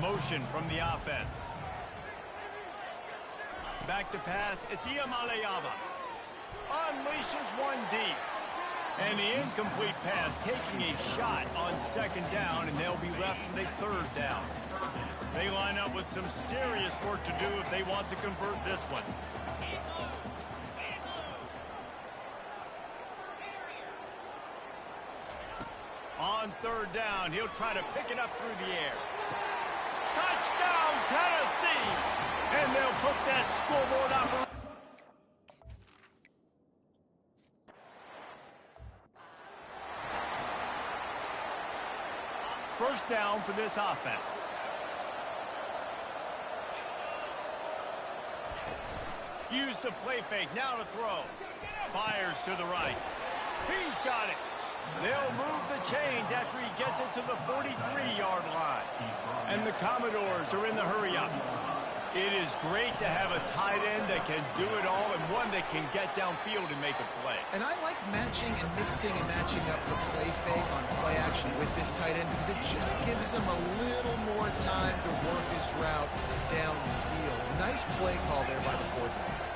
motion from the offense. Back to pass. It's Iamaleava. Unleashes one deep. And the incomplete pass taking a shot on second down, and they'll be left with a third down. They line up with some serious work to do if they want to convert this one. On third down, he'll try to pick it up through the air. Touchdown, Tennessee! And they'll put that scoreboard up. First down for this offense. Use the play fake, now to throw. Fires to the right. He's got it. They'll move the chains after he gets it to the 43-yard line. And the Commodores are in the hurry-up. It is great to have a tight end that can do it all and one that can get downfield and make a play. And I like matching and mixing and matching up the play fake on play action with this tight end because it just gives him a little more time to work his route downfield. Nice play call there by the coordinator.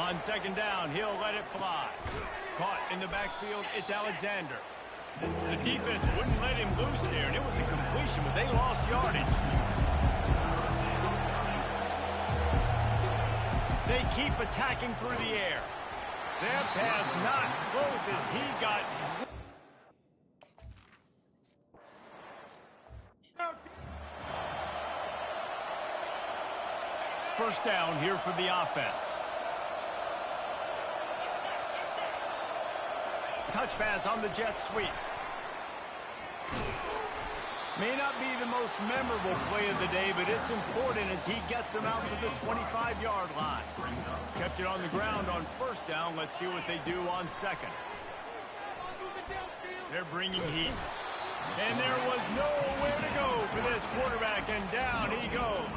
On second down, he'll let it fly. Caught in the backfield, it's Alexander. The defense wouldn't let him loose there, and it was a completion, but they lost yardage. They keep attacking through the air. That pass not close as he got... First down here for the offense. Touch pass on the jet sweep. May not be the most memorable play of the day, but it's important as he gets them out to the 25-yard line. Kept it on the ground on first down. Let's see what they do on second. They're bringing heat. And there was nowhere to go for this quarterback, and down he goes.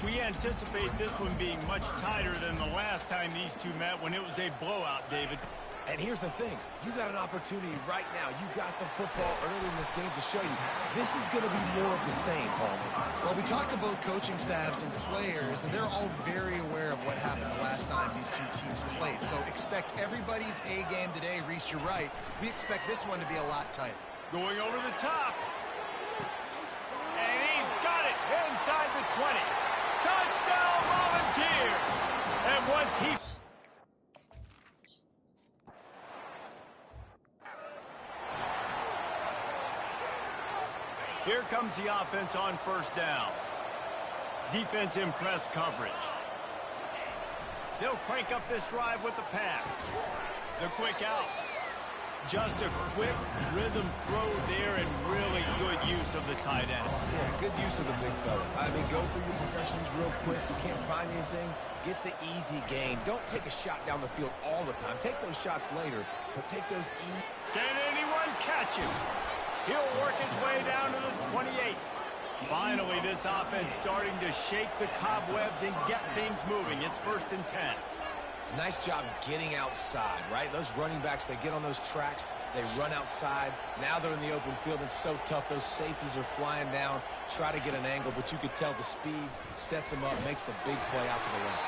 We anticipate this one being much tighter than the last time these two met when it was a blowout, David. And here's the thing. You got an opportunity right now. You got the football early in this game to show you this is going to be more of the same, Palmer. Well, we talked to both coaching staffs and players, and they're all very aware of what happened the last time these two teams played. So expect everybody's A game today. Reese, you're right. We expect this one to be a lot tighter. Going over the top. And he's got it inside the 20. Touchdown, Volunteers! And once he... Here comes the offense on first down. Defense in press coverage. They'll crank up this drive with the pass. The quick out. Just a quick rhythm throw there and really good use of the tight end. Yeah, good use of the big fella. I mean, go through your progressions real quick. You can't find anything, get the easy gain. Don't take a shot down the field all the time. Take those shots later, but take those easy. Can anyone catch him? He'll work his way down to the 28. Finally, this offense starting to shake the cobwebs and get things moving. It's 1st and 10. Nice job getting outside, right? Those running backs, they get on those tracks, they run outside. Now they're in the open field. It's so tough. Those safeties are flying down, try to get an angle, but you could tell the speed sets him up, makes the big play out to the left.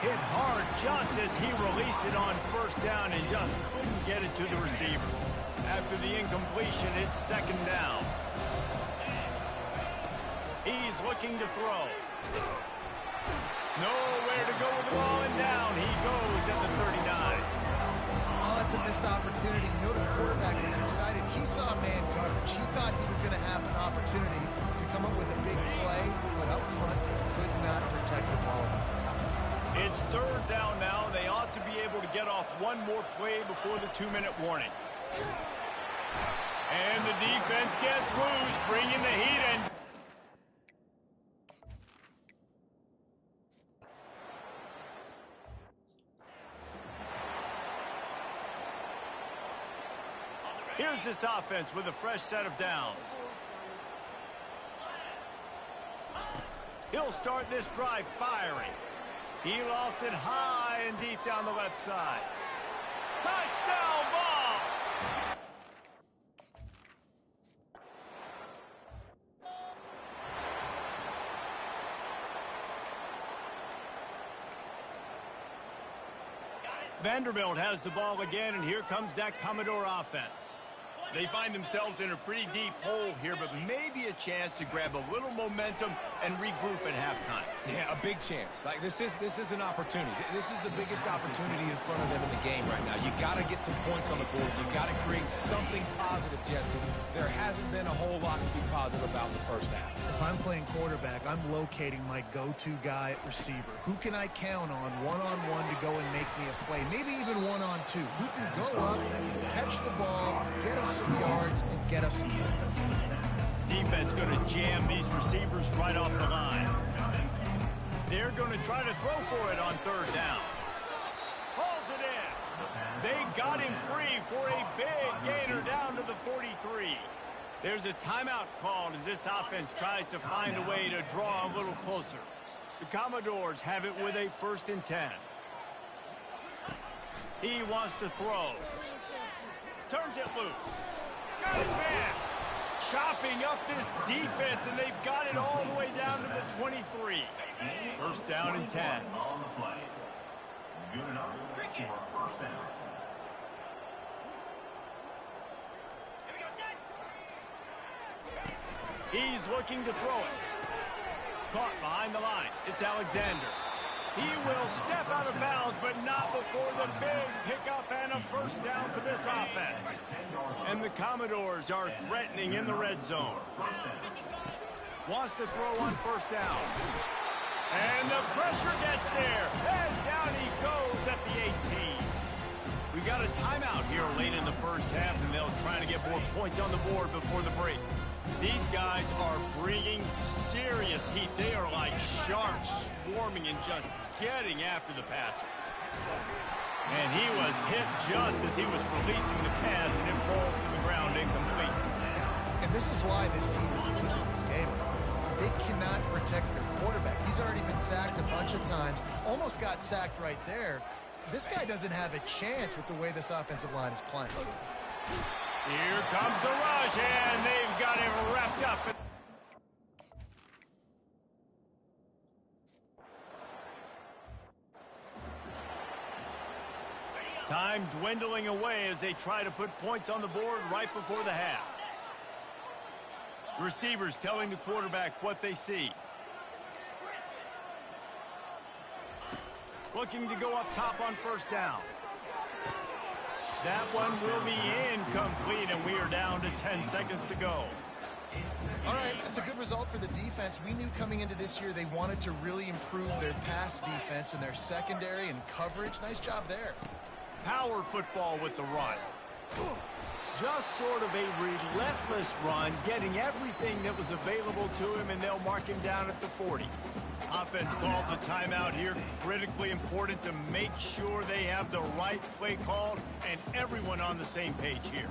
Hit hard just as he released it on first down and just couldn't get it to the receiver. After the incompletion, it's second down. He's looking to throw. Nowhere to go with the ball, and down he goes at the 39. Oh, that's a missed opportunity. You know the quarterback was excited. He saw man coverage. He thought he was going to have an opportunity to come up with a big play, but up front they could not protect the ball. It's third down now. They ought to be able to get off one more play before the 2-minute warning. And the defense gets loose, bringing the heat in. Here's this offense with a fresh set of downs. He'll start this drive firing. He lost it high and deep down the left side. Touchdown ball! Vanderbilt has the ball again, and here comes that Commodore offense. They find themselves in a pretty deep hole here, but maybe a chance to grab a little momentum and regroup at halftime. Yeah, a big chance. Like this is an opportunity. This is the biggest opportunity in front of them in the game right now. You got to get some points on the board. You got to create something positive, Jesse. There hasn't been a whole lot to be positive about in the first half. If I'm playing quarterback, I'm locating my go-to guy at receiver. Who can I count on one-on-one to go and make me a play? Maybe even one-on-two. Who can go up, catch the ball, get us some yards, and get us some points? Defense going to jam these receivers right off the line. They're going to try to throw for it on third down. Hauls it in. They got him free for a big gainer down to the 43. There's a timeout called as this offense tries to find a way to draw a little closer. The Commodores have it with a 1st and 10. He wants to throw. Turns it loose. Got his man. Chopping up this defense, and they've got it all the way down to the 23. 1st down and 10. Good enough for 1st down. He's looking to throw it. Caught behind the line. It's Alexander. He will step out of bounds, but not before the big pickup and a 1st down for this offense. And the Commodores are threatening in the red zone. Wants to throw on 1st down. And the pressure gets there. And down he goes at the 18. We got a timeout here late in the first half, and they'll try to get more points on the board before the break. These guys are bringing serious heat. They are like sharks swarming and just getting after the passer. And he was hit just as he was releasing the pass, and it falls to the ground incomplete. And this is why this team is losing this game. They cannot protect their quarterback. He's already been sacked a bunch of times, almost got sacked right there. This guy doesn't have a chance with the way this offensive line is playing. Here comes the rush, and they've got him wrapped up. Time dwindling away as they try to put points on the board right before the half. Receivers telling the quarterback what they see. Looking to go up top on 1st down. That one will be incomplete, and we are down to 10 seconds to go. All right, that's a good result for the defense. We knew coming into this year they wanted to really improve their pass defense and their secondary and coverage. Nice job there. Power football with the run. Just sort of a relentless run, getting everything that was available to him, and they'll mark him down at the 40. Offense calls a timeout here. Critically important to make sure they have the right play called and everyone on the same page here.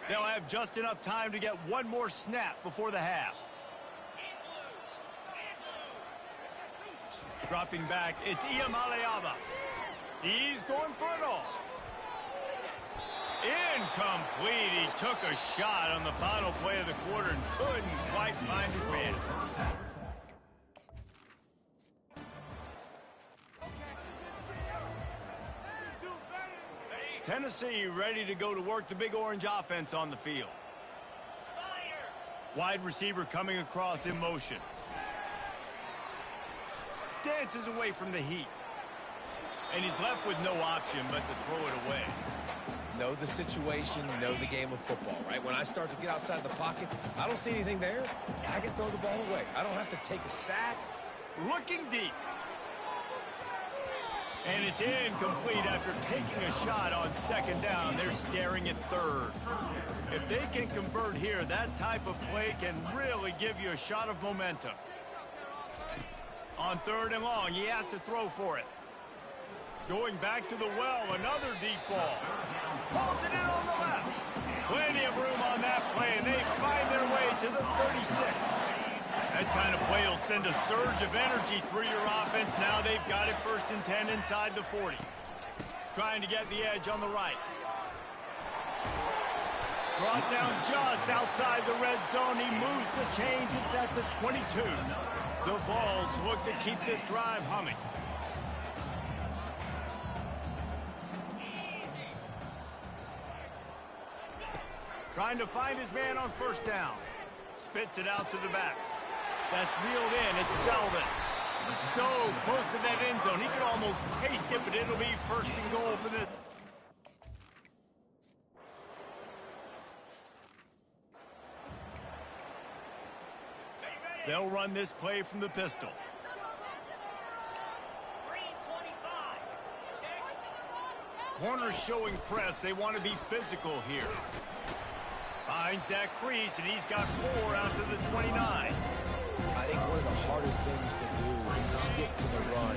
They'll have just enough time to get one more snap before the half. Dropping back, it's Iamaleava. He's going for it all. Incomplete. He took a shot on the final play of the quarter and couldn't quite find his man. Tennessee ready to go to work the Big Orange offense on the field. Wide receiver coming across in motion. Dances away from the heat. And he's left with no option but to throw it away. Know the situation, know the game of football, right? When I start to get outside the pocket, I don't see anything there. I can throw the ball away. I don't have to take a sack. Looking deep. And it's incomplete after taking a shot on 2nd down. They're staring at 3rd. If they can convert here, that type of play can really give you a shot of momentum. On 3rd and long, he has to throw for it. Going back to the well, another deep ball. Pulls it in on the left. Plenty of room on that play, and they find their way to the 36. That kind of play will send a surge of energy through your offense. Now they've got it 1st and 10 inside the 40. Trying to get the edge on the right. Brought down just outside the red zone. He moves the chains. It's at the 22. The Vols look to keep this drive humming. Trying to find his man on first down. Spits it out to the back. That's reeled in. It's Selvin. So close to that end zone. He could almost taste it, but it'll be first and goal for this. They'll run this play from the pistol. Corners showing press. They want to be physical here. Finds that crease, and he's got 4 out to the 29. I think one of the hardest things to do is stick to the run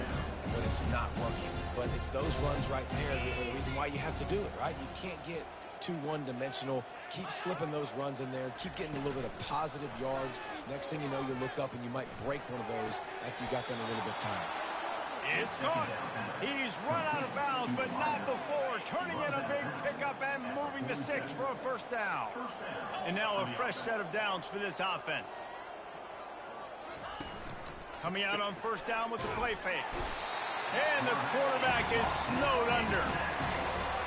when it's not working. But it's those runs right there the reason why you have to do it, right? You can't get too one-dimensional. Keep slipping those runs in there. Keep getting a little bit of positive yards. Next thing you know, you look up and you might break one of those after you got them a little bit tired. It's caught. He's run out of bounds, but not before. Turning in a big pickup and moving the sticks for a first down. And now a fresh set of downs for this offense. Coming out on first down with the play fake. And the quarterback is snowed under.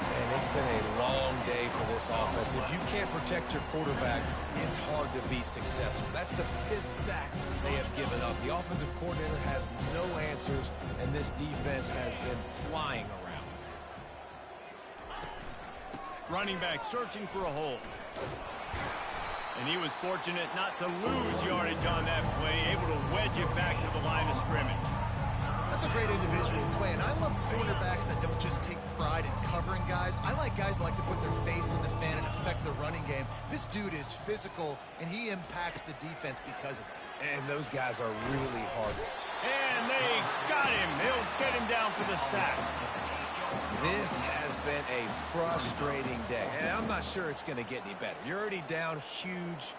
And it's been a long day for this offense. If you can't protect your quarterback, it's hard to be successful. That's the 5th sack they have given up. The offensive coordinator has no answers, and this defense has been flying around. Running back searching for a hole. And he was fortunate not to lose yardage on that play, able to wedge it back to the line of scrimmage. That's a great individual play, and I love quarterbacks that don't just take pride in covering guys. I like guys that like to put their face in the fan and affect the running game. This dude is physical, and he impacts the defense because of it. And those guys are really hard. And they got him. They'll get him down for the sack. This has been a frustrating day, and I'm not sure it's going to get any better. You're already down huge.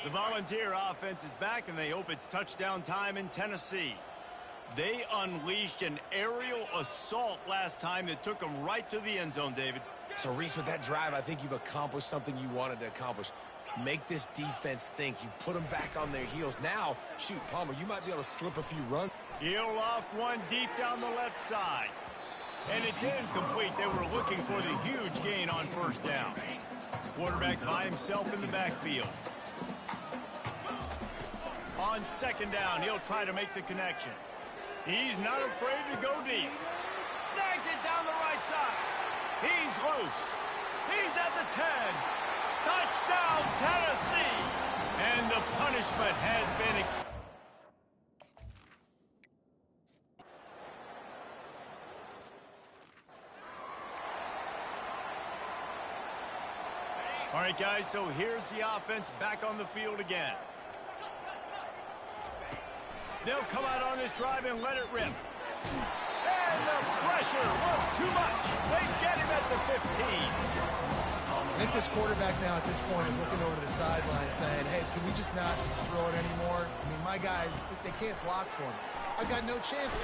The Volunteer offense is back, and they hope it's touchdown time in Tennessee. They unleashed an aerial assault last time that took them right to the end zone, David. So, Reese, with that drive, I think you've accomplished something you wanted to accomplish. Make this defense think. You've put them back on their heels. Now, shoot, Palmer, you might be able to slip a few runs. He'll off one deep down the left side. And it's incomplete. They were looking for the huge gain on first down. Quarterback by himself in the backfield. On second down, he'll try to make the connection. He's not afraid to go deep. Snags it down the right side. He's loose. He's at the 10. Touchdown, Tennessee. And the punishment has been All right, guys, so here's the offense back on the field again. They'll come out on this drive and let it rip. And the pressure was too much. They get him at the 15. I think this quarterback now at this point is looking over to the sideline saying, hey, can we just not throw it anymore? I mean, my guys, they can't block for me. I've got no chance.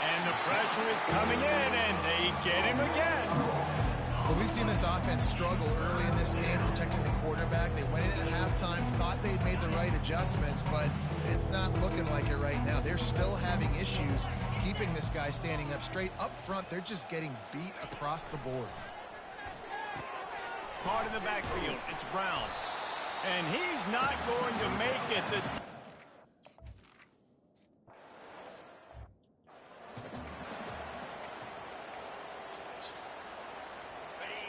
And the pressure is coming in, and they get him again. Well, we've seen this offense struggle early in this game protecting the quarterback. They went in at halftime, thought they'd made the right adjustments, but it's not looking like it right now. They're still having issues keeping this guy standing up straight. Up front, they're just getting beat across the board. Caught in the backfield. It's Brown. And he's not going to make it.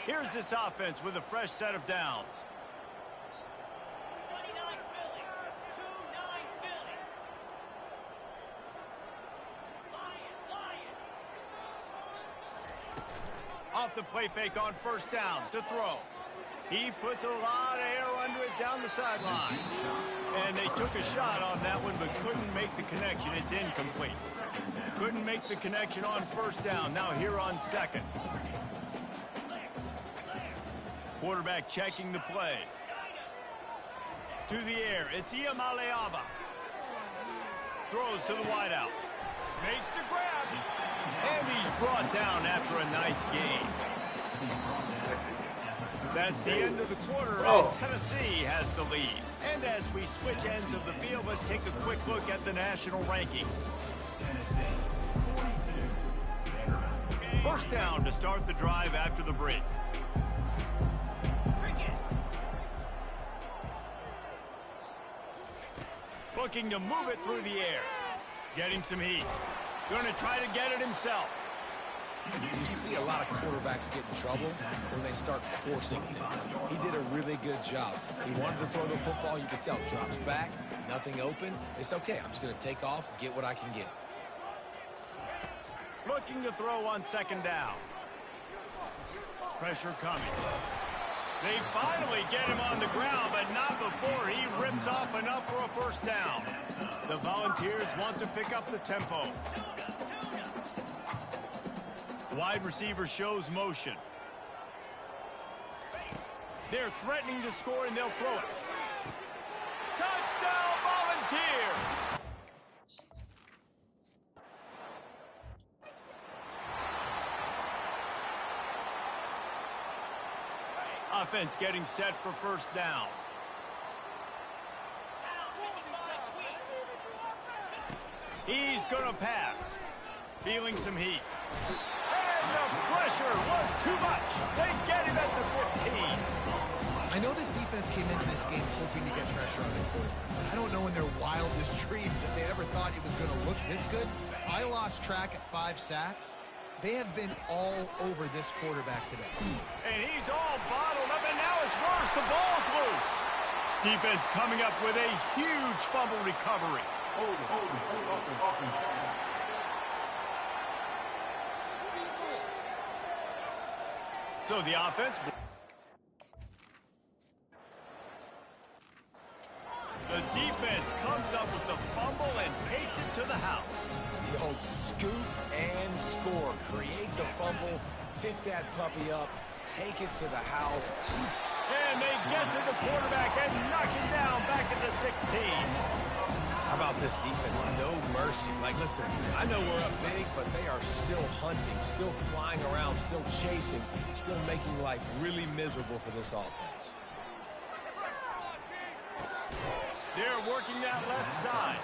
Here's this offense with a fresh set of downs. Off the play fake on first down to throw. He puts a lot of air under it down the sideline. And they took a shot on that one but couldn't make the connection. It's incomplete. Couldn't make the connection on first down. Now here on second. Quarterback checking the play. To the air. It's Iamaleava. Throws to the wideout. Makes the grab. And he's brought down after a nice game. That's the end of the quarter, and Tennessee has the lead. And as we switch ends of the field, let's take a quick look at the national rankings. First down to start the drive after the break. Looking to move it through the air. Getting some heat. Going to try to get it himself. You see a lot of quarterbacks get in trouble when they start forcing things. He did a really good job. He wanted to throw the football. You could tell. Drops back. Nothing open. It's okay. I'm just going to take off, get what I can get. Looking to throw on second down. Pressure coming. They finally get him on the ground, but not before he rips off enough for a first down. The Volunteers want to pick up the tempo. Wide receiver shows motion. They're threatening to score, and they'll throw it. Touchdown, Volunteers! Offense getting set for first down. He's going to pass. Feeling some heat. And the pressure was too much. They get him at the 15. I know this defense came into this game hoping to get pressure on their quarterback. I don't know in their wildest dreams if they ever thought it was going to look this good. I lost track at 5 sacks. They have been all over this quarterback today. And he's all bottled up, and now it's worse. The ball's loose. Defense coming up with a huge fumble recovery. So the offense... The defense comes up with the fumble and takes it to the house. The old scoop and score. Create the fumble, pick that puppy up, take it to the house. And they get to the quarterback and knock him down back at the 16. How about this defense? No mercy. Like, listen, I know we're up big, but they are still hunting, still flying around, still chasing, still making life really miserable for this offense. They're working that left side.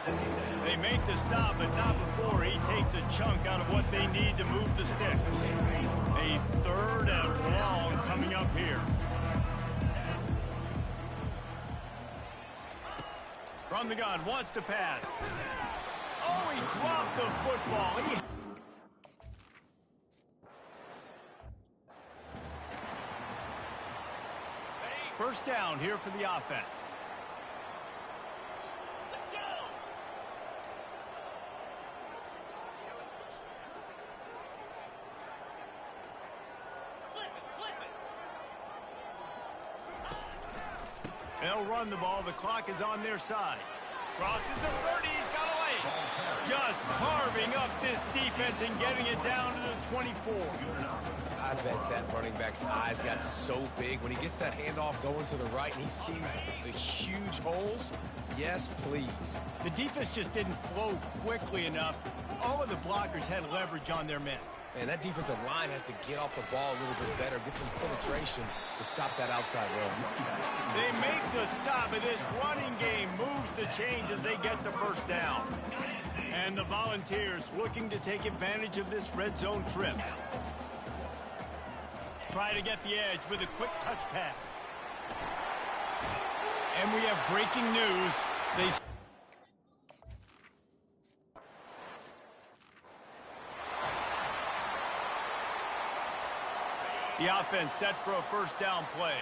They make the stop, but not before he takes a chunk out of what they need to move the sticks. A third and long coming up here. From the gun, wants to pass. Oh, he dropped the football. First down here for the offense. They'll run the ball. The clock is on their side. Crosses the 30. He's got a lane. Just carving up this defense and getting it down to the 24. I bet that running back's eyes got so big when he gets that handoff going to the right and he sees the huge holes. Yes, please. The defense just didn't flow quickly enough. All of the blockers had leverage on their men. And that defensive line has to get off the ball a little bit better, get some penetration to stop that outside run. They make the stop, and this running game moves the chains as they get the first down. And the Volunteers looking to take advantage of this red zone trip. Try to get the edge with a quick touch pass. And we have breaking news. The offense set for a first down play.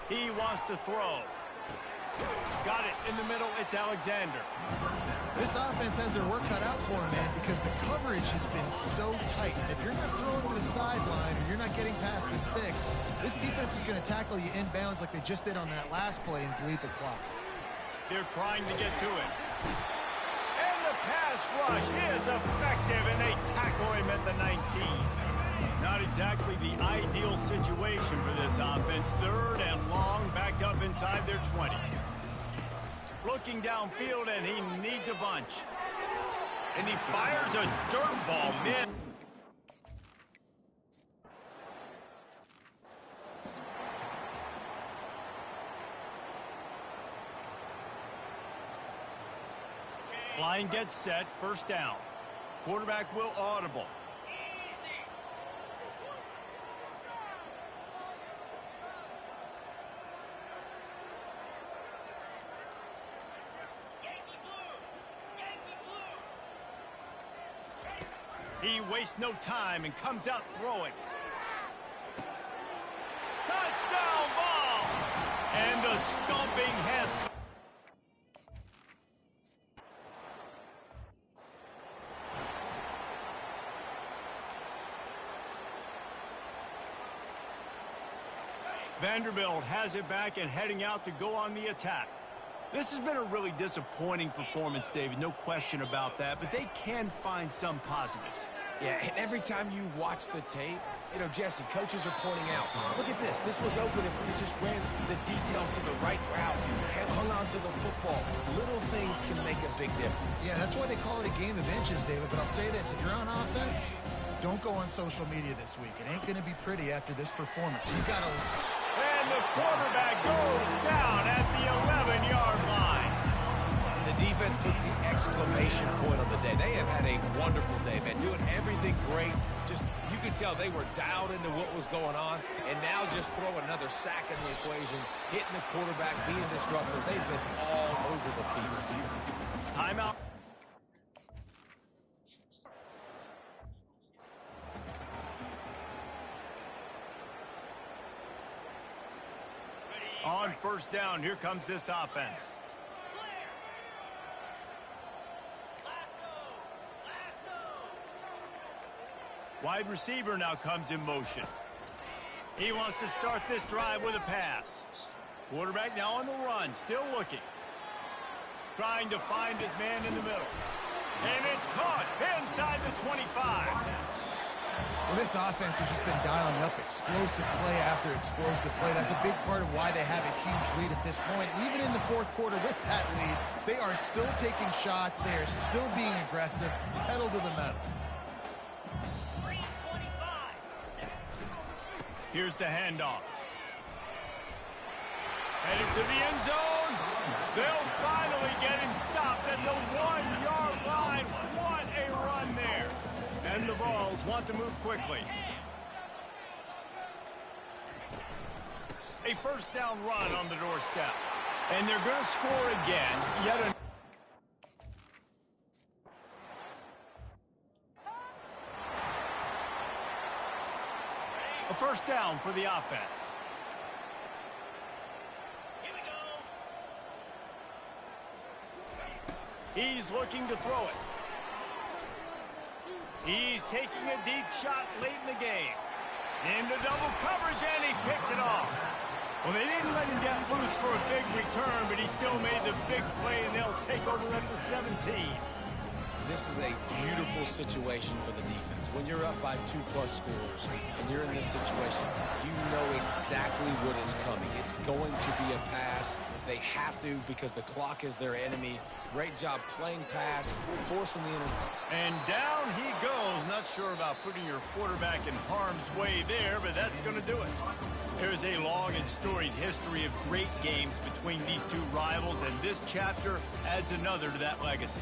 He wants to throw. Got it in the middle. It's Alexander. This offense has their work cut out for them, man, because the coverage has been so tight. And if you're not throwing to the sideline or you're not getting past the sticks, this defense is going to tackle you inbounds like they just did on that last play and bleed the clock. They're trying to get to it. And the pass rush is effective, and they tackle him at the 19. Not exactly the ideal situation for this offense. Third and long, backed up inside their 20. Looking downfield, and he needs a bunch. And he fires a dirt ball mid. Line gets set, first down. Quarterback will audible. He wastes no time and comes out throwing. Touchdown ball! And the stomping has come. Vanderbilt has it back and heading out to go on the attack. This has been a really disappointing performance, David, no question about that, but they can find some positives. Yeah, and every time you watch the tape, you know, Jesse, coaches are pointing out, look at this. This was open if we just ran the details to the right route, hung on to the football. Little things can make a big difference. Yeah, that's why they call it a game of inches, David. But I'll say this, if you're on offense, don't go on social media this week. It ain't going to be pretty after this performance. You got to... And the quarterback goes down at the 11-yard line. The defense puts the exclamation point on the day. They have had a wonderful day, man, doing everything great. Just, you could tell they were dialed into what was going on, and now just throw another sack in the equation, hitting the quarterback, being disruptive. They've been all over the field. Timeout. On first down, here comes this offense. Wide receiver now comes in motion. He wants to start this drive with a pass. Quarterback now on the run, still looking. Trying to find his man in the middle. And it's caught inside the 25. Well, this offense has just been dialing up explosive play after explosive play. That's a big part of why they have a huge lead at this point. Even in the fourth quarter with that lead, they are still taking shots. They are still being aggressive, pedal to the metal. Here's the handoff. Headed to the end zone. They'll finally get him stopped at the 1-yard line. What a run there. And the Vols want to move quickly. A first down run on the doorstep. And they're going to score again. Yet another. A first down for the offense. Here we go. He's looking to throw it. He's taking a deep shot late in the game. Into double coverage, and he picked it off. Well, they didn't let him get loose for a big return, but he still made the big play, and they'll take over at the 17. This is a beautiful situation for the defense. When you're up by 2+ scores and you're in this situation, you know exactly what is coming. It's going to be a pass. They have to because the clock is their enemy. Great job playing pass, forcing the interception. And down he goes. Not sure about putting your quarterback in harm's way there, but that's going to do it. There's a long and storied history of great games between these two rivals, and this chapter adds another to that legacy.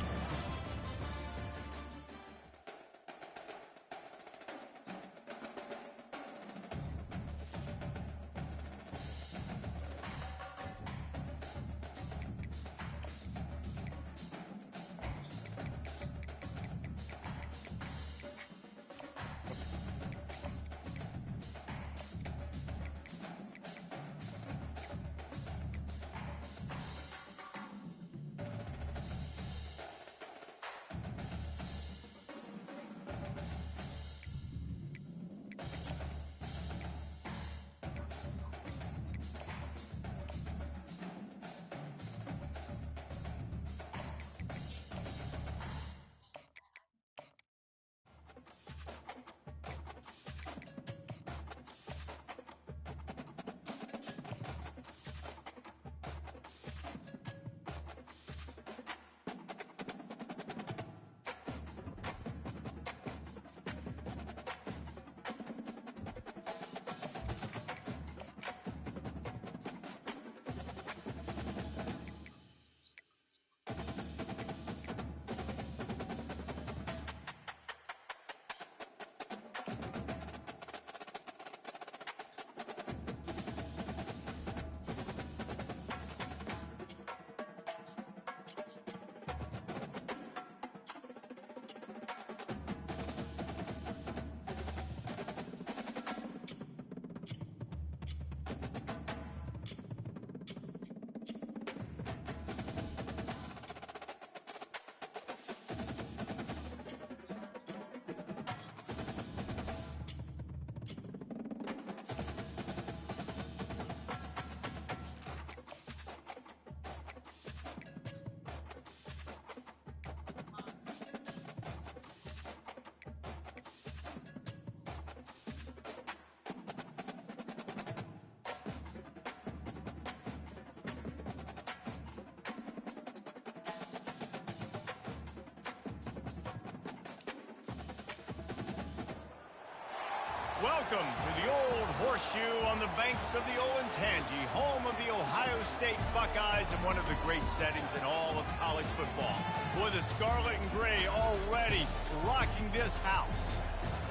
Welcome to the Old Horseshoe on the banks of the Olentangy, home of the Ohio State Buckeyes and one of the great settings in all of college football. Boy, the Scarlet and Gray already rocking this house.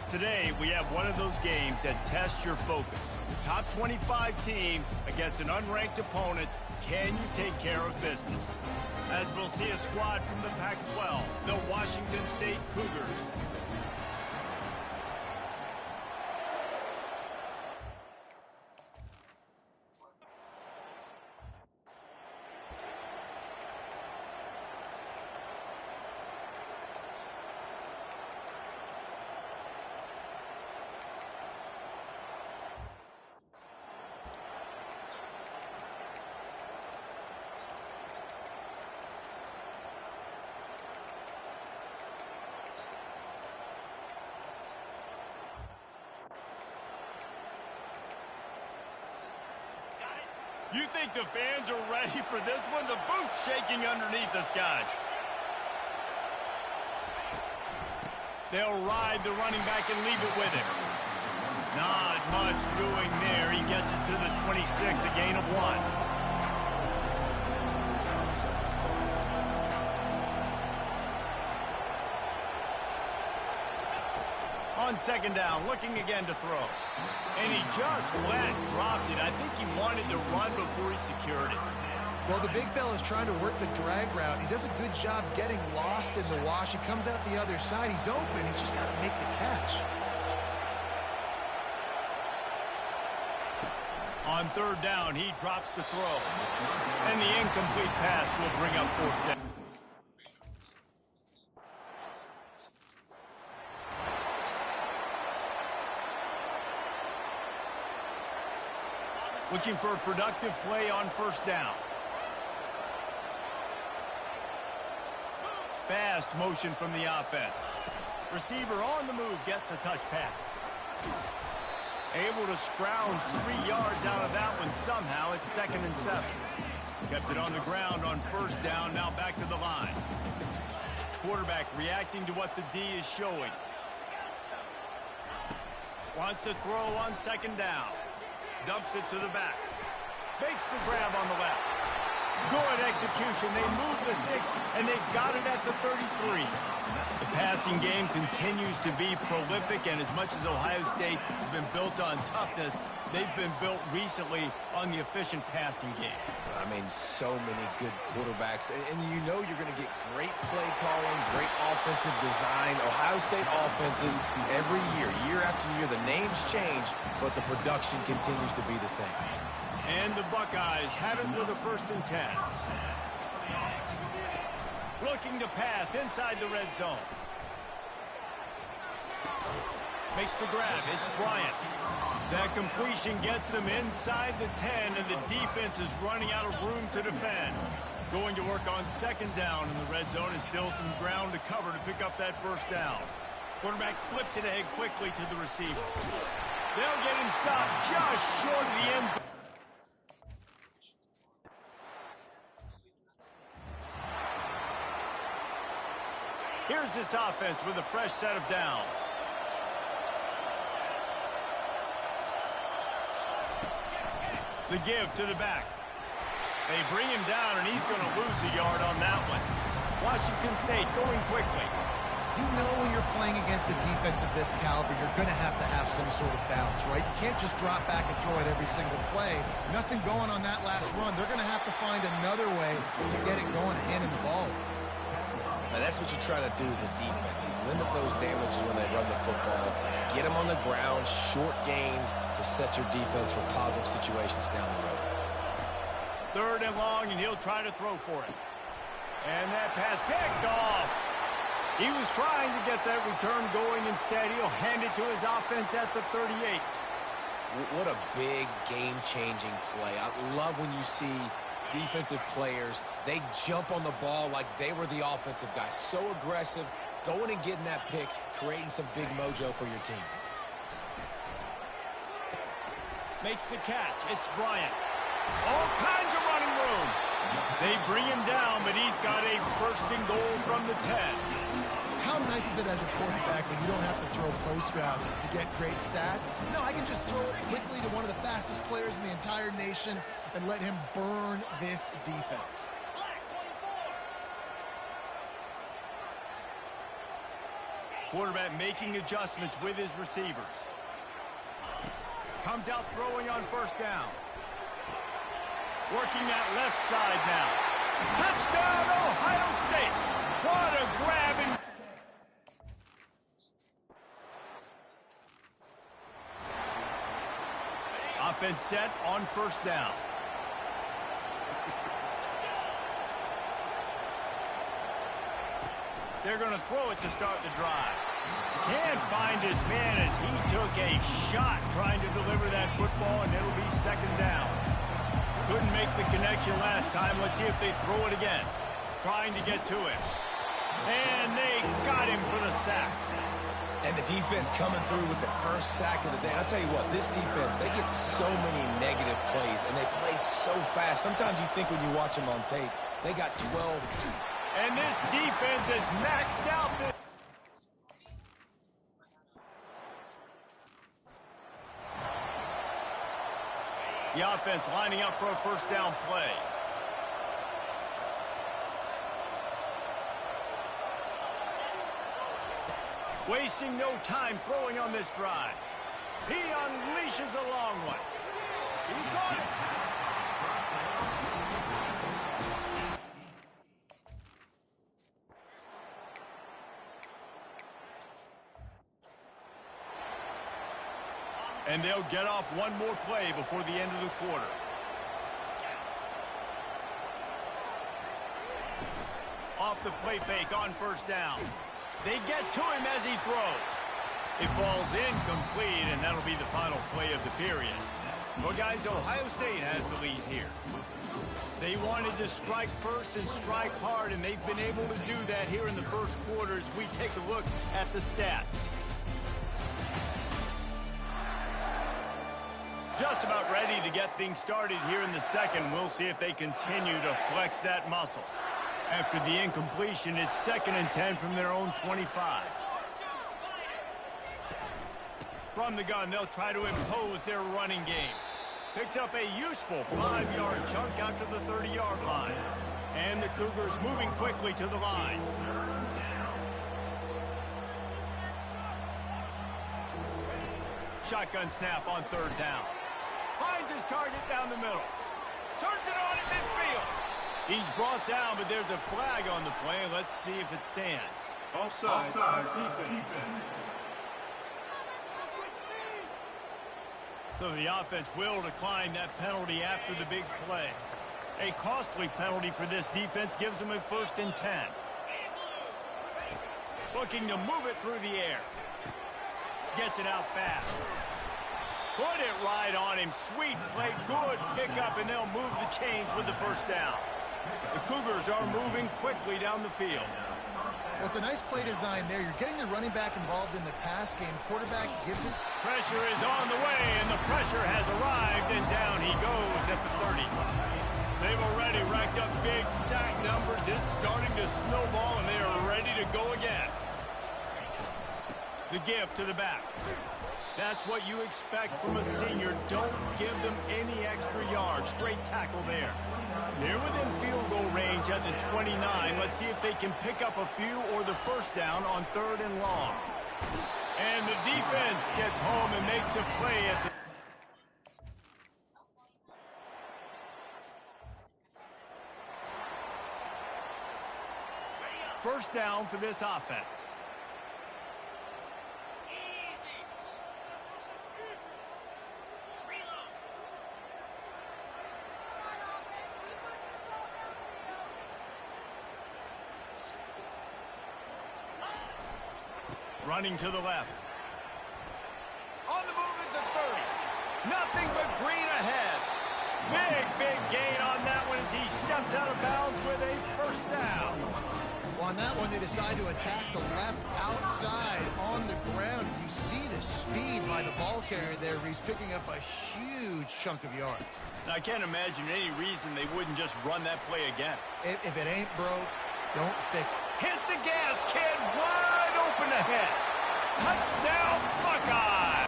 Today, we have one of those games that tests your focus. The top 25 team against an unranked opponent. Can you take care of business? As we'll see a squad from the Pac-12, the Washington State Cougars. You think the fans are ready for this one? The booth's shaking underneath us, guys. They'll ride the running back and leave it with him. Not much doing there. He gets it to the 26, a gain of 1. On second down, looking again to throw. And he just flat dropped it. I think he wanted to run before he secured it. Well, the big fella's trying to work the drag route. He does a good job getting lost in the wash. He comes out the other side. He's open. He's just got to make the catch. On third down, he drops to throw. And the incomplete pass will bring up fourth down. Looking for a productive play on first down. Fast motion from the offense. Receiver on the move gets the touch pass. Able to scrounge 3 yards out of that one somehow. It's 2nd and 7. Kept it on the ground on first down. Now back to the line. Quarterback reacting to what the D is showing. Wants to throw on second down. Dumps it to the back. Makes the grab on the left. Good execution. They move the sticks, and they've got it at the 33. The passing game continues to be prolific, and as much as Ohio State has been built on toughness, they've been built recently on the efficient passing game. I mean, so many good quarterbacks, and you know you're going to get great play calling, great offensive design. Ohio State offenses every year after year, the names change, but the production continues to be the same. And the Buckeyes have it with a 1st and 10. Looking to pass inside the red zone. Makes the grab. It's Bryant. That completion gets them inside the 10, and the defense is running out of room to defend. Going to work on second down in the red zone, and still some ground to cover to pick up that first down. Quarterback flips it ahead quickly to the receiver. They'll get him stopped just short of the end zone. Here's this offense with a fresh set of downs. The give to the back. They bring him down, and he's going to lose a yard on that one. Washington State going quickly. You know when you're playing against a defense of this caliber, you're going to have some sort of bounce, right? You can't just drop back and throw it every single play. Nothing going on that last run. They're going to have to find another way to get it going, handing the ball. Now, that's what you try to do as a defense. Limit those damages when they run the football. Get them on the ground, short gains to set your defense for positive situations down the road. Third and long, and he'll try to throw for it. And that pass picked off. He was trying to get that return going. Instead, he'll hand it to his offense at the 38. What a big game-changing play. I love when you see defensive players, they jump on the ball like they were the offensive guy. So aggressive, going and getting that pick, creating some big mojo for your team. Makes the catch. It's Bryant. All kinds of running room. They bring him down, but he's got a 1st and goal from the 10. how nice is it as a quarterback when you don't have to throw post routes to get great stats? No, I can just throw it quickly to one of the fastest players in the entire nation and let him burn this defense. Quarterback making adjustments with his receivers. Comes out throwing on first down. Working that left side now. Touchdown, Ohio State. What a grab and... Offense set on first down. They're going to throw it to start the drive. Can't find his man as he took a shot trying to deliver that football, and it'll be second down. Couldn't make the connection last time. Let's see if they throw it again. Trying to get to him. And they got him for the sack. And the defense coming through with the first sack of the day. I'll tell you what, this defense, they get so many negative plays, and they play so fast. Sometimes you think when you watch them on tape, they got 12. And this defense is maxed out. The offense lining up for a first down play. Wasting no time throwing on this drive. He unleashes a long one. He got it. And they'll get off one more play before the end of the quarter. Off the play fake on first down. They get to him as he throws. It falls incomplete, and that'll be the final play of the period. Well, guys, Ohio State has the lead here. They wanted to strike first and strike hard, and they've been able to do that here in the first quarter as we take a look at the stats. Just about ready to get things started here in the second. We'll see if they continue to flex that muscle. After the incompletion, it's 2nd and 10 from their own 25. From the gun, they'll try to impose their running game. Picks up a useful 5-yard chunk out to the 30-yard line. And the Cougars moving quickly to the line. Shotgun snap on third down. Finds his target down the middle. Turns it on at midfield. He's brought down, but there's a flag on the play. Let's see if it stands. Offside. Defense. So the offense will decline that penalty after the big play. A costly penalty for this defense gives them a 1st and 10. Looking to move it through the air. Gets it out fast. Put it right on him. Sweet play. Good pickup, and they'll move the chains with the first down. The Cougars are moving quickly down the field. Well, it's a nice play design there. You're getting the running back involved in the pass game. Quarterback gives it. Pressure is on the way, and the pressure has arrived, and down he goes at the 30. They've already racked up big sack numbers. It's starting to snowball, and they are ready to go again. The give to the back. That's what you expect from a senior. Don't give them any extra yards. Great tackle there. They're within field goal range at the 29. Let's see if they can pick up a few or the first down on 3rd and long. And the defense gets home and makes a play at the... First down for this offense. Running to the left. On the move at the 30. Nothing but green ahead. Big gain on that one as he steps out of bounds with a first down. Well, on that one, they decide to attack the left outside on the ground. You see the speed by the ball carrier there. He's picking up a huge chunk of yards. I can't imagine any reason they wouldn't just run that play again. If it ain't broke, don't fix it. Hit the gas, kid. Wide open ahead. Touchdown, Buckeye!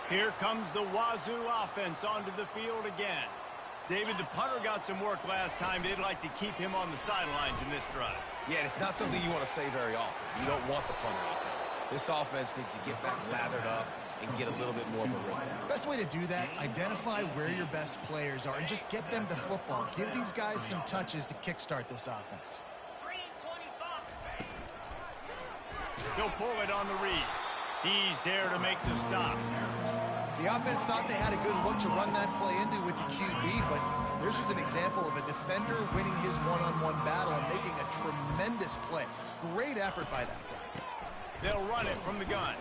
Here comes the Wazoo offense onto the field again. David, the punter got some work last time. They'd like to keep him on the sidelines in this drive. Yeah, it's not something you want to say very often. You don't want the punter out there. This offense needs to get back lathered up and get a little bit more of a rhythm. Best way to do that, identify where your best players are and just get them the football. Give these guys some touches to kickstart this offense. They'll pull it on the read. He's there to make the stop. The offense thought they had a good look to run that play into with the QB, but there's just an example of a defender winning his one-on-one battle and making a tremendous play. Great effort by that guy. They'll run it from the gun.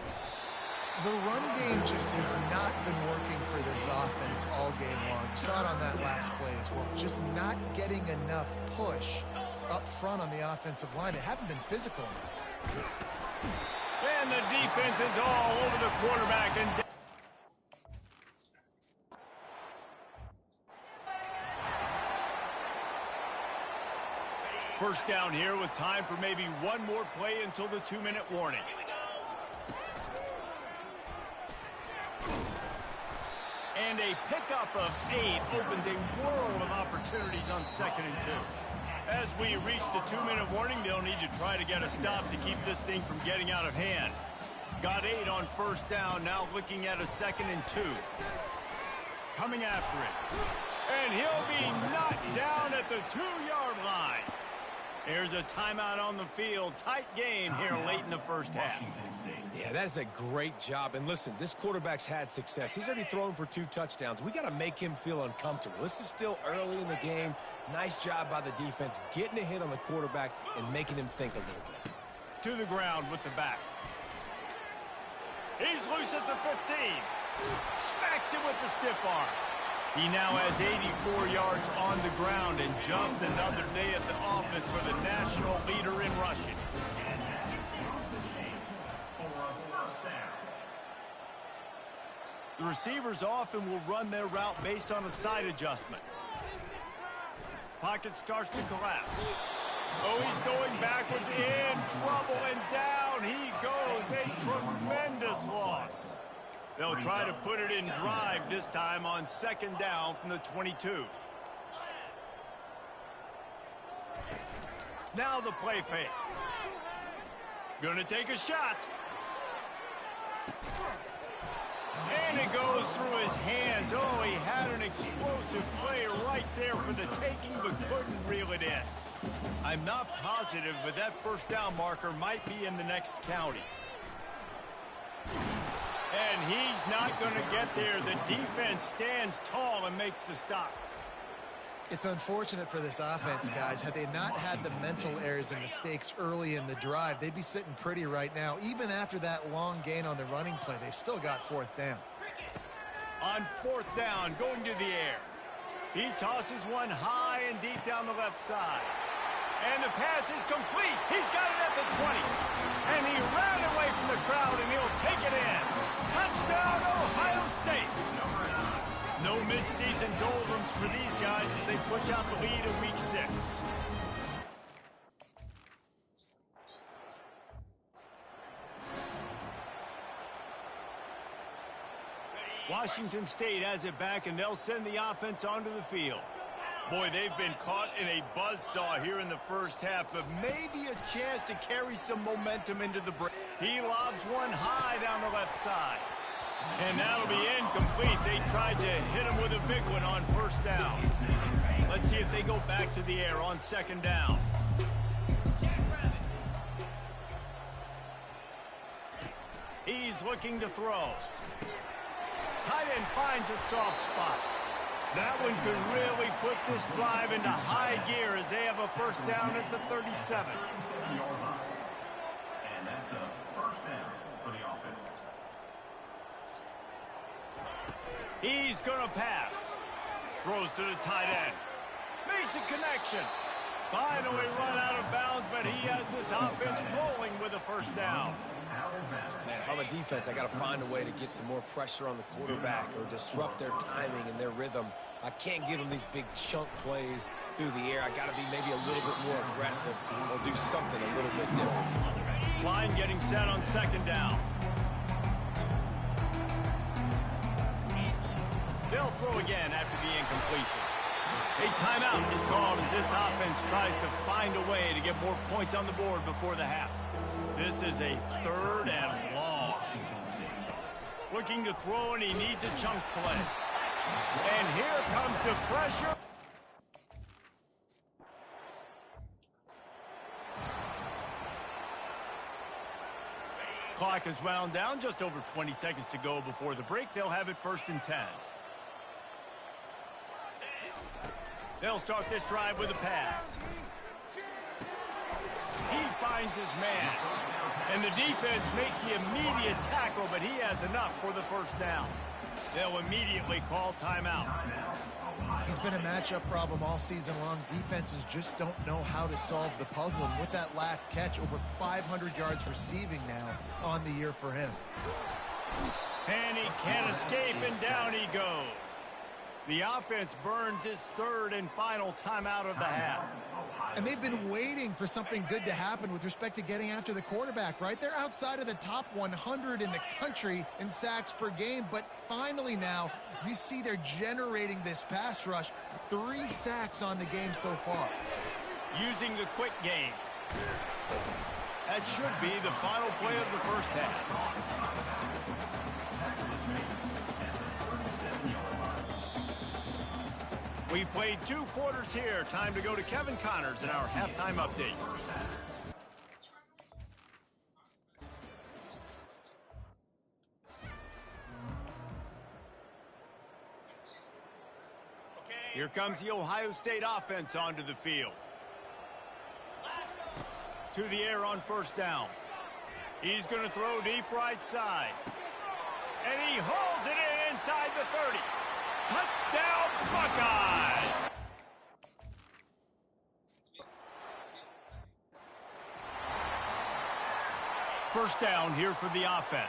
The run game just has not been working for this offense all game long. You saw it on that last play as well. Just not getting enough push up front on the offensive line. They haven't been physical enough. And the defense is all over the quarterback. And first down here with time for maybe one more play until the 2-minute warning. And a pickup of 8 opens a world of opportunities on 2nd and 2. As we reach the 2-minute warning, they'll need to try to get a stop to keep this thing from getting out of hand. Got 8 on first down, now looking at a 2nd and 2. Coming after it. And he'll be knocked down at the 2-yard line. There's a timeout on the field. Tight game here late in the first half. Yeah, that is a great job. And listen, this quarterback's had success. He's already thrown for 2 touchdowns. We got to make him feel uncomfortable. This is still early in the game. Nice job by the defense, getting a hit on the quarterback and making him think a little bit. To the ground with the back. He's loose at the 15. Smacks it with the stiff arm. He now has 84 yards on the ground and just another day at the office for the national leader in rushing. The receivers often will run their route based on a side adjustment. Pocket starts to collapse. Oh, he's going backwards, in trouble, and down he goes. A tremendous loss. They'll try to put it in drive this time on 2nd down from the 22. Now the play fake. Gonna take a shot. And it goes through his hands. Oh, he had an explosive play right there for the taking, but couldn't reel it in. I'm not positive, but that first down marker might be in the next county. And he's not going to get there. The defense stands tall and makes the stop. It's unfortunate for this offense, guys. Had they not had the mental errors and mistakes early in the drive, they'd be sitting pretty right now. Even after that long gain on the running play, they've still got 4th down. On 4th down, going to the air. He tosses one high and deep down the left side. And the pass is complete. He's got it at the 20. And he ran away from the crowd, and he'll take it in. Touchdown, Ohio State. No midseason doldrums for these guys as they push out the lead in Week 6. Washington State has it back, and they'll send the offense onto the field. Boy, they've been caught in a buzzsaw here in the first half, but maybe a chance to carry some momentum into the break. He lobs one high down the left side. And that'll be incomplete. They tried to hit him with a big one on first down. Let's see if they go back to the air on 2nd down. He's looking to throw. Tight end finds a soft spot. That one could really put this drive into high gear as they have a first down at the 37. And that's a first down for the offense. He's going to pass. Throws to the tight end. Makes a connection. Finally run out of bounds, but he has this offense rolling with a first down. Man, if I'm a defense, I got to find a way to get some more pressure on the quarterback or disrupt their timing and their rhythm. I can't give them these big chunk plays through the air. I got to be maybe a little bit more aggressive or do something a little bit different. Line getting set on second down. They'll throw again after the incompletion. A timeout is called as this offense tries to find a way to get more points on the board before the half. This is a 3rd and long. Looking to throw, and he needs a chunk play. And here comes the pressure. Clock is wound down. Just over 20 seconds to go before the break. They'll have it 1st and 10. They'll start this drive with a pass. He finds his man. And the defense makes the immediate tackle, but he has enough for the 1st down. They'll immediately call timeout. He's been a matchup problem all season long. Defenses just don't know how to solve the puzzle. And with that last catch, over 500 yards receiving now on the year for him. And he can't escape, and down he goes. The offense burns his 3rd and final timeout of the half. And they've been waiting for something good to happen with respect to getting after the quarterback, right? They're outside of the top 100 in the country in sacks per game, but finally now you see they're generating this pass rush. 3 sacks on the game so far. Using the quick game. That should be the final play of the 1st half. We've played 2 quarters here. Time to go to Kevin Connors in our halftime update. Here comes the Ohio State offense onto the field. To the air on 1st down. He's going to throw deep right side. And he hauls it in inside the 30. Touchdown, Buckeyes! First down here for the offense.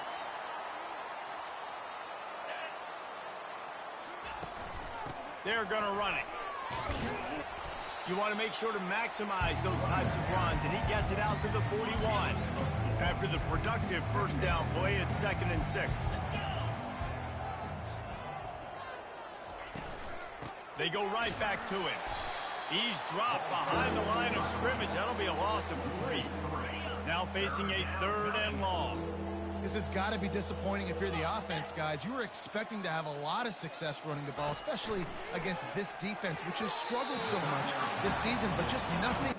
They're going to run it. You want to make sure to maximize those types of runs, and he gets it out to the 41. After the productive 1st down play, it's 2nd and 6. They go right back to him. He's dropped behind the line of scrimmage. That'll be a loss of 3. Now facing a 3rd and long. This has got to be disappointing if you're the offense, guys. You were expecting to have a lot of success running the ball, especially against this defense, which has struggled so much this season, but just nothing.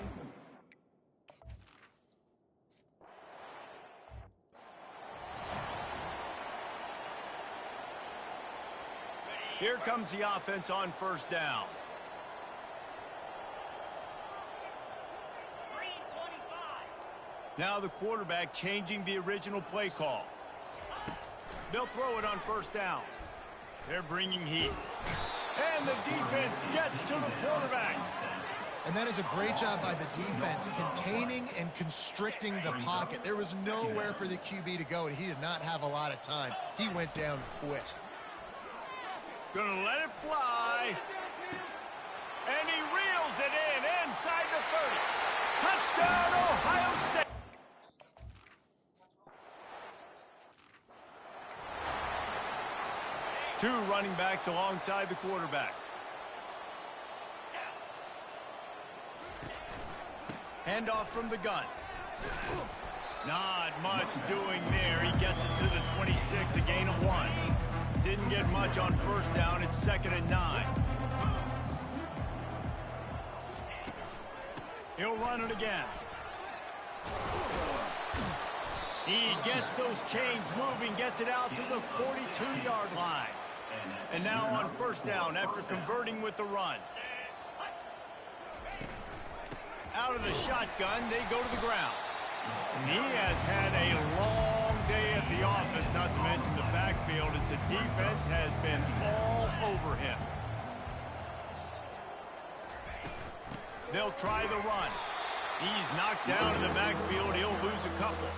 Here comes the offense on 1st down. Now the quarterback changing the original play call. They'll throw it on 1st down. They're bringing heat. And the defense gets to the quarterback. And that is a great job by the defense, containing and constricting the pocket. There was nowhere for the QB to go, and he did not have a lot of time. He went down quick. Gonna let it fly. And he reels it in inside the 30. Touchdown, Ohio State. Two running backs alongside the quarterback. Handoff from the gun. Not much doing there. He gets it to the 26, a gain of 1. Didn't get much on 1st down. It's 2nd and 9. He'll run it again. He gets those chains moving, gets it out to the 42-yard line. And now on 1st down after converting with the run. Out of the shotgun, they go to the ground. He has had a long day at the office, not to mention the backfield, as the defense has been all over him. They'll try the run. He's knocked down in the backfield. He'll lose a couple.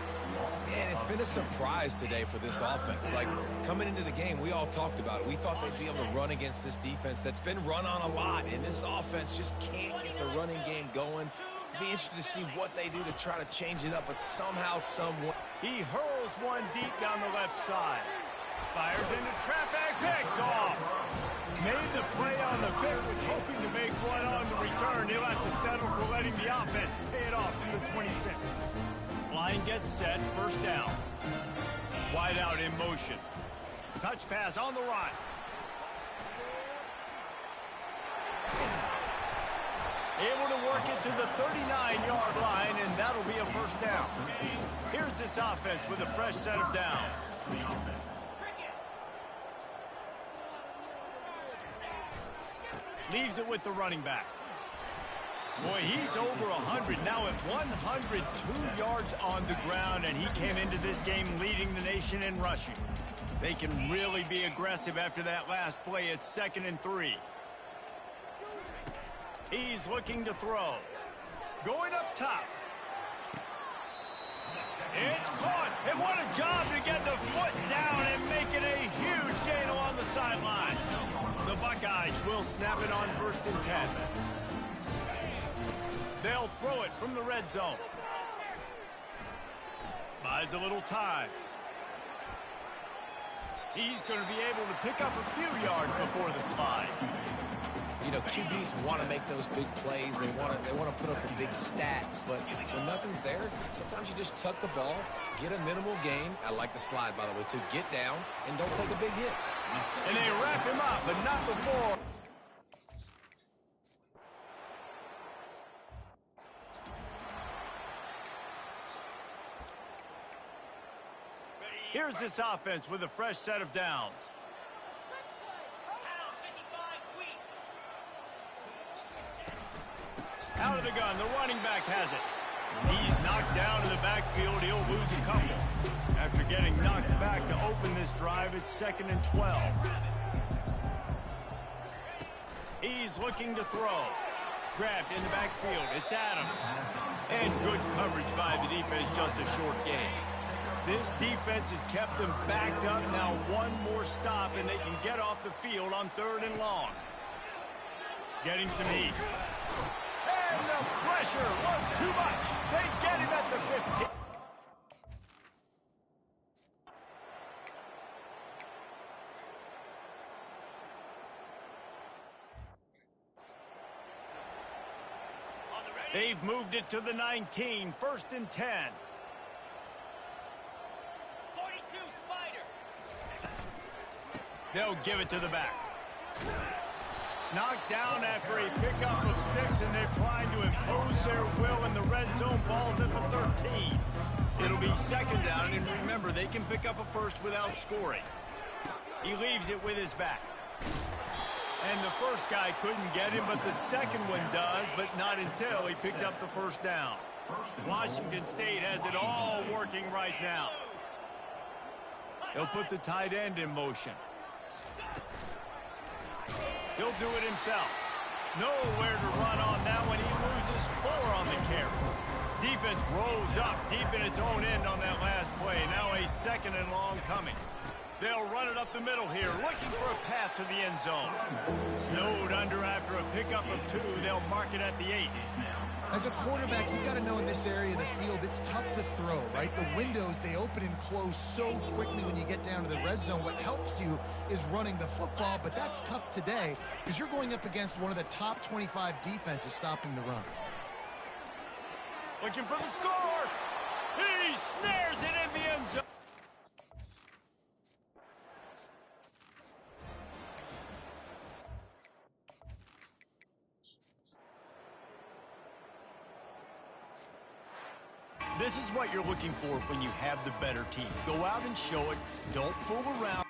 And it's been a surprise today for this offense. Like, coming into the game, we all talked about it. We thought they'd be able to run against this defense that's been run on a lot, and this offense just can't get the running game going. Be interested to see what they do to try to change it up, but somehow, someway. He hurls one deep down the left side. Fires into traffic, picked off. Made the play on the pick, was hoping to make one on the return. He'll have to settle for letting the offense pay it off from the 26. Line gets set, first down. Wide out in motion. Touch pass on the run. Able to work it to the 39-yard line, and that'll be a first down. Here's this offense with a fresh set of downs. Leaves it with the running back. Boy, he's over 100, now at 102 yards on the ground, and he came into this game leading the nation in rushing. They can really be aggressive after that last play. It's 2nd and 3. He's looking to throw. Going up top. It's caught, and what a job to get the foot down and make it a huge gain along the sideline. The Buckeyes will snap it on 1st and 10. They'll throw it from the red zone. Buys a little time. He's going to be able to pick up a few yards before the slide. You know, QBs want to make those big plays. They want to put up the big stats. But when nothing's there, sometimes you just tuck the ball, get a minimal gain. I like the slide, by the way, to get down and don't take a big hit. And they wrap him up, but not before. Here's this offense with a fresh set of downs. Out of the gun, the running back has it. He's knocked down in the backfield. He'll lose a couple. After getting knocked back to open this drive, it's 2nd and 12. He's looking to throw. Grabbed in the backfield. It's Adams. And good coverage by the defense, just a short gain. This defense has kept them backed up. Now one more stop, and they can get off the field on 3rd and long. Getting some heat. And the pressure was too much. They get him at the 15. They've moved it to the 19, 1st and 10. 42, Spider. They'll give it to the back. Knocked down after a pickup of 6, and they're trying to impose their will in the red zone. Ball's at the 13. It'll be 2nd down, and remember, they can pick up a first without scoring. He leaves it with his back. And the first guy couldn't get him, but the second one does, but not until he picks up the first down. Washington State has it all working right now. He'll put the tight end in motion. He'll do it himself. Nowhere to run on that one. He loses 4 on the carry. Defense rolls up deep in its own end on that last play. Now a 2nd and long coming. They'll run it up the middle here, looking for a path to the end zone. Snowed under after a pickup of 2. They'll mark it at the 8. As a quarterback, you've got to know in this area of the field, it's tough to throw, right? The windows, they open and close so quickly when you get down to the red zone. What helps you is running the football, but that's tough today because you're going up against one of the top 25 defenses stopping the run. Looking for the score. He snares it in the end zone. This is what you're looking for when you have the better team. Go out and show it. Don't fool around.